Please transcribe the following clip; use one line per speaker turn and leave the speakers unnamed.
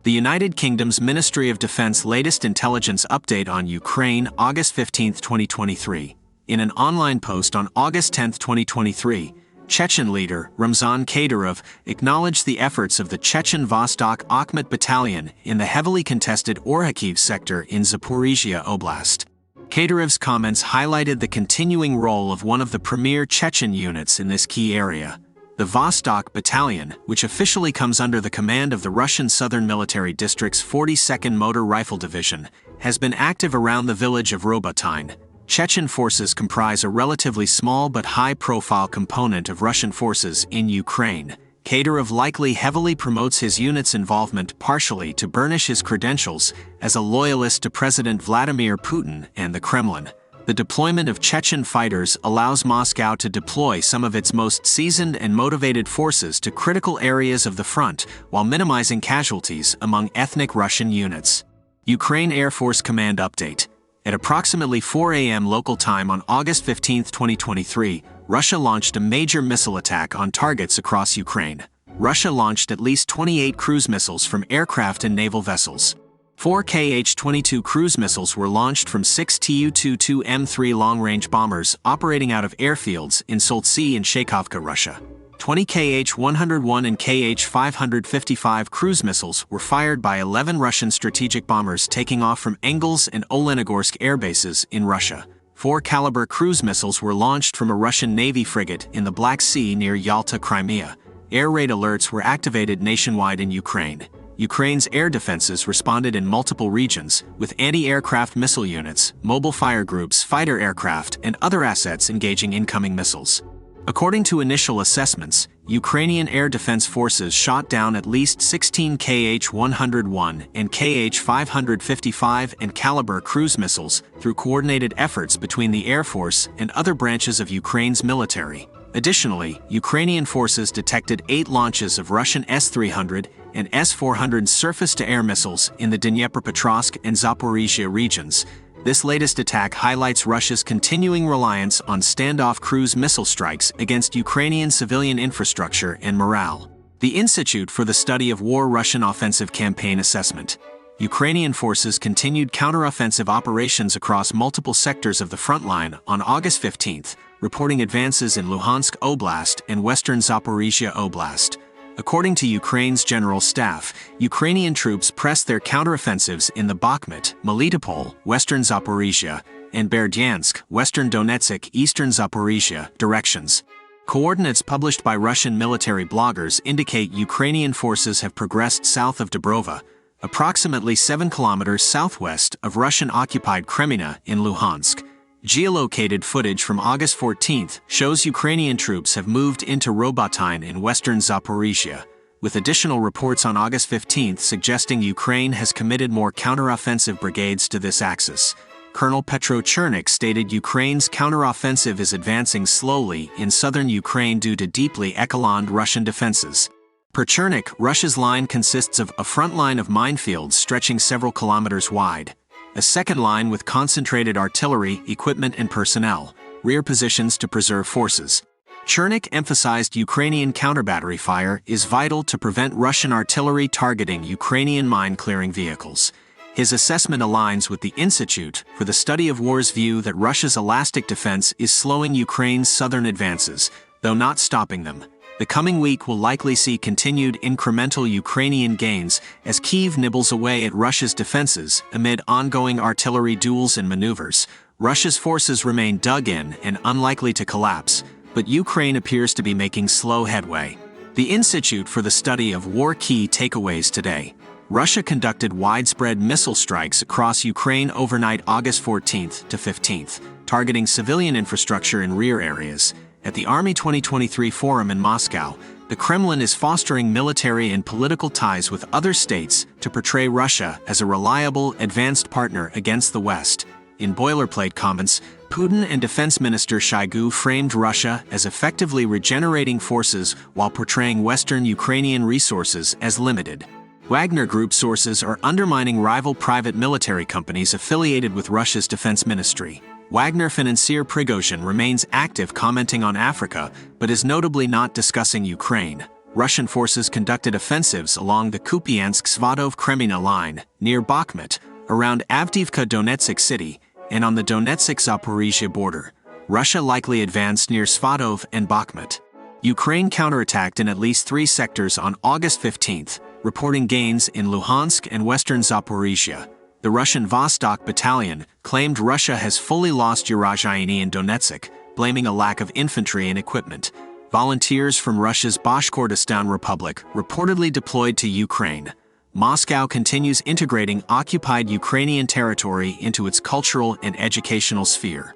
The United Kingdom's Ministry of Defense latest intelligence update on Ukraine, August 15, 2023. In an online post on August 10, 2023, Chechen leader Ramzan Kadyrov acknowledged the efforts of the Chechen Vostok Akhmet Battalion in the heavily contested Orkhiv sector in Zaporizhia Oblast. Kadyrov's comments highlighted the continuing role of one of the premier Chechen units in this key area. The Vostok Battalion, which officially comes under the command of the Russian Southern Military District's 42nd Motor Rifle Division, has been active around the village of Robotyne. Chechen forces comprise a relatively small but high-profile component of Russian forces in Ukraine. Kadyrov likely heavily promotes his unit's involvement partially to burnish his credentials as a loyalist to President Vladimir Putin and the Kremlin. The deployment of Chechen fighters allows Moscow to deploy some of its most seasoned and motivated forces to critical areas of the front while minimizing casualties among ethnic Russian units. Ukraine Air Force Command Update. At approximately 4 a.m. local time on August 15, 2023, Russia launched a major missile attack on targets across Ukraine. Russia launched at least 28 cruise missiles from aircraft and naval vessels. 4 Kh-22 cruise missiles were launched from 6 Tu-22 M3 long-range bombers operating out of airfields in Soltsi and Shaykovka, Russia. 20 Kh-101 and Kh-555 cruise missiles were fired by 11 Russian strategic bombers taking off from Engels and Olenogorsk air bases in Russia. 4 Caliber cruise missiles were launched from a Russian Navy frigate in the Black Sea near Yalta, Crimea. Air raid alerts were activated nationwide in Ukraine. Ukraine's air defenses responded in multiple regions, with anti-aircraft missile units, mobile fire groups, fighter aircraft, and other assets engaging incoming missiles. According to initial assessments, Ukrainian air defense forces shot down at least 16 Kh-101 and Kh-555 and Caliber cruise missiles through coordinated efforts between the Air Force and other branches of Ukraine's military. Additionally, Ukrainian forces detected 8 launches of Russian S-300 and S-400 surface-to-air missiles in the Dnipropetrovsk and Zaporizhia regions. This latest attack highlights Russia's continuing reliance on standoff cruise missile strikes against Ukrainian civilian infrastructure and morale. The Institute for the Study of War Russian Offensive Campaign Assessment. Ukrainian forces continued counteroffensive operations across multiple sectors of the front line on August 15, reporting advances in Luhansk Oblast and western Zaporizhia Oblast. According to Ukraine's General Staff, Ukrainian troops pressed their counteroffensives in the Bakhmut, Melitopol, western Zaporizhia, and Berdyansk, western Donetsk, eastern Zaporizhia, directions. Coordinates published by Russian military bloggers indicate Ukrainian forces have progressed south of Dubrova, approximately 7 kilometers southwest of Russian-occupied Kreminna in Luhansk. Geolocated footage from August 14 shows Ukrainian troops have moved into Robotyne in western Zaporizhia, with additional reports on August 15 suggesting Ukraine has committed more counteroffensive brigades to this axis. Colonel Petro Chernik stated Ukraine's counteroffensive is advancing slowly in southern Ukraine due to deeply echeloned Russian defenses. Per Chernik, Russia's line consists of a front line of minefields stretching several kilometers wide, a second line with concentrated artillery, equipment and personnel, rear positions to preserve forces. Chernik emphasized Ukrainian counterbattery fire is vital to prevent Russian artillery targeting Ukrainian mine-clearing vehicles. His assessment aligns with the Institute for the Study of War's view that Russia's elastic defense is slowing Ukraine's southern advances, though not stopping them. The coming week will likely see continued incremental Ukrainian gains as Kyiv nibbles away at Russia's defenses amid ongoing artillery duels and maneuvers. Russia's forces remain dug in and unlikely to collapse, but Ukraine appears to be making slow headway. The Institute for the Study of War key takeaways today. Russia conducted widespread missile strikes across Ukraine overnight August 14 to 15, targeting civilian infrastructure in rear areas. At the Army 2023 Forum in Moscow, the Kremlin is fostering military and political ties with other states to portray Russia as a reliable, advanced partner against the West. In boilerplate comments, Putin and Defense Minister Shoigu framed Russia as effectively regenerating forces while portraying Western Ukrainian resources as limited. Wagner Group sources are undermining rival private military companies affiliated with Russia's defense ministry. Wagner financier Prigozhin remains active commenting on Africa, but is notably not discussing Ukraine. Russian forces conducted offensives along the Kupiansk-Svatov-Kreminna line, near Bakhmut, around Avdiivka-Donetsk city, and on the Donetsk-Zaporizhia border. Russia likely advanced near Svatov and Bakhmut. Ukraine counterattacked in at least 3 sectors on August 15, reporting gains in Luhansk and western Zaporizhia. The Russian Vostok Battalion claimed Russia has fully lost Urozhainy and Donetsk, blaming a lack of infantry and equipment. Volunteers from Russia's Bashkortostan Republic reportedly deployed to Ukraine. Moscow continues integrating occupied Ukrainian territory into its cultural and educational sphere.